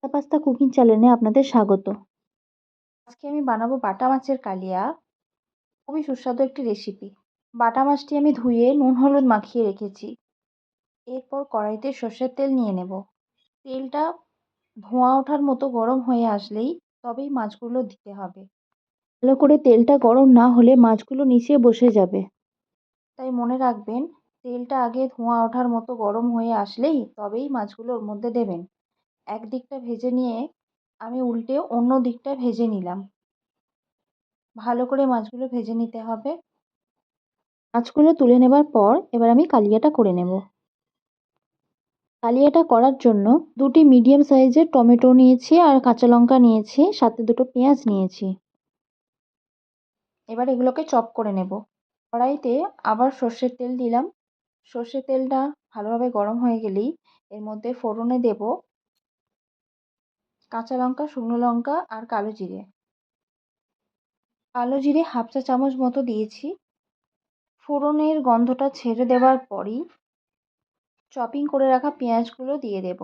Pasta cooking চ্যানেলে আপনাদের স্বাগত। আজকে আমি বানাবো বাটা মাছের কালিয়া। খুবই সুস্বাদু একটি রেসিপি। বাটা মাছটি আমি ধুয়ে নুন হলুদ মাখিয়ে রেখেছি। এরপর কড়াইতে সর্ষের তেল নিয়ে নেব। তেলটা ধোঁয়া ওঠার মতো গরম হয়ে আসলেই তবেই মাছগুলো দিতে হবে। ভালো করে তেলটা গরম না হলে মাছগুলো নিচে বসে যাবে। তাই মনে রাখবেন, তেলটা আগে ধোঁয়া ওঠার মতো গরম হয়ে আসলেই তবেই মাছগুলো ওর মধ্যে দেবেন। একদিকটা ভেজে নিয়ে আমি উল্টে অন্য দিকটা ভেজে নিলাম। ভালো করে মাছগুলো ভেজে নিতে হবে। মাছগুলো তুলে নেবার পর এবার আমি কালিয়াটা করে নেব। কালিয়াটা করার জন্য দুটি মিডিয়াম সাইজের টমেটো নিয়েছি আর কাঁচা লঙ্কা নিয়েছি, সাথে দুটো পেঁয়াজ নিয়েছি। এবার এগুলোকে চপ করে নেব। কড়াইতে আবার সর্ষের তেল দিলাম। সর্ষের তেলটা ভালোভাবে গরম হয়ে গেলেই এর মধ্যে ফোড়নে দেব কাঁচা লঙ্কা, শুকনো লঙ্কা আর কালো জিরে। কালো জিরে হাফ চা চামচ মতো দিয়েছি। ফোড়নের গন্ধটা ছেড়ে দেওয়ার পরই চপিং করে রাখা পেঁয়াজগুলো দিয়ে দেব।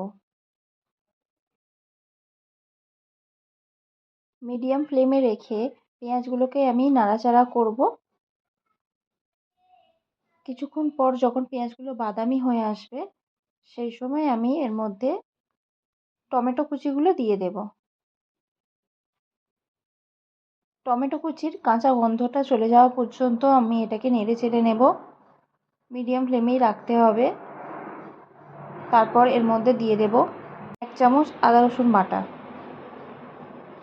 মিডিয়াম ফ্লেমে রেখে পেঁয়াজগুলোকে আমি নাড়াচাড়া করব। কিছুক্ষণ পর যখন পেঁয়াজগুলো বাদামি হয়ে আসবে, সেই সময় আমি এর মধ্যে টমেটো কুচিগুলো দিয়ে দেব। টমেটো কুচির কাঁচা গন্ধটা চলে যাওয়া পর্যন্ত আমি এটাকে নেড়ে চেড়ে নেব। মিডিয়াম ফ্লেমেই রাখতে হবে। তারপর এর মধ্যে দিয়ে দেব 1 চামচ আদা রসুন বাটা।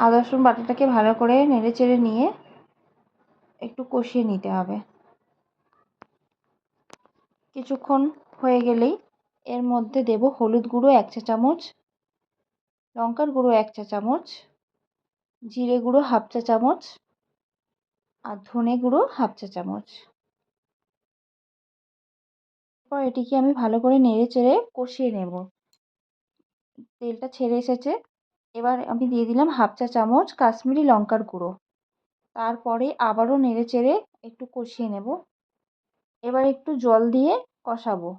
আদা রসুন বাটাটাকে ভালো করে নেড়ে চেড়ে নিয়ে একটু কষিয়ে নিতে হবে। কিছুক্ষণ হয়ে গেলেই এর মধ্যে দেব হলুদ গুঁড়ো 1 চা চামচ, লঙ্কার গুঁড়ো 1 চা চামচ, জিরে গুঁড়ো হাফ চা চামচ আর ধনে গুঁড়ো হাফ চা চামচ। এরপর এটিকে আমি ভালো করে নেড়ে চেড়ে কষিয়ে নেব। তেলটা ছেড়ে এসেছে। এবার আমি দিয়ে দিলাম হাফ চা চামচ কাশ্মীরি লঙ্কার গুঁড়ো। তারপরে আবারও নেড়ে চেড়ে একটু কষিয়ে নেব। এবার একটু জল দিয়ে কষাবো।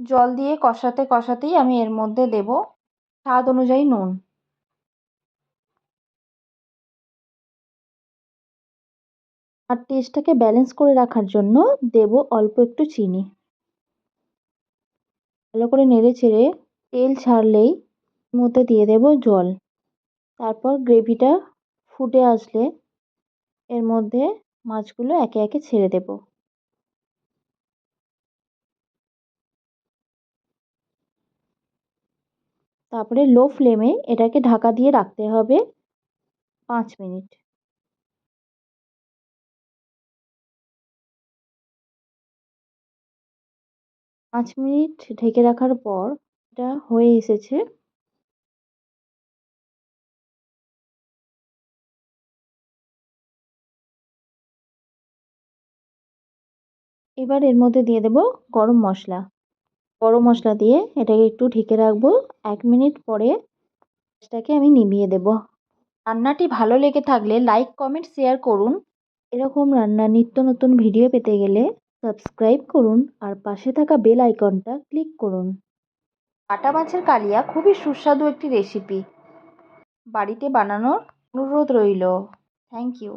জল দিয়ে কষাতে কষাতেই আমি এর মধ্যে দেব স্বাদ অনুযায়ী নুন। আর টেস্টটাকে ব্যালেন্স করে রাখার জন্য দেব অল্প একটু চিনি। ভালো করে নেড়ে চেড়ে তেল ছাড়লেই এর মধ্যে দিয়ে দেব জল। তারপর গ্রেভিটা ফুটে আসলে এর মধ্যে মাছগুলো একে একে ছেড়ে দেব। তারপরে লো ফ্লেমে এটাকে ঢাকা দিয়ে রাখতে হবে 5 মিনিট। 5 মিনিট ঢেকে রাখার পর এটা হয়ে এসেছে। এবার এর মধ্যে দিয়ে দেব গরম মশলা। গরম মশলা দিয়ে এটাকে একটু ঢেকে রাখবো। 1 মিনিট পরে গ্যাসটাকে আমি নিভিয়ে দেব। রান্নাটি ভালো লেগে থাকলে লাইক, কমেন্ট, শেয়ার করুন। এরকম রান্নার নিত্য নতুন ভিডিও পেতে গেলে সাবস্ক্রাইব করুন আর পাশে থাকা বেল আইকনটা ক্লিক করুন। বাটা মাছের কালিয়া খুবই সুস্বাদু একটি রেসিপি। বাড়িতে বানানোর অনুরোধ রইল। Thank you.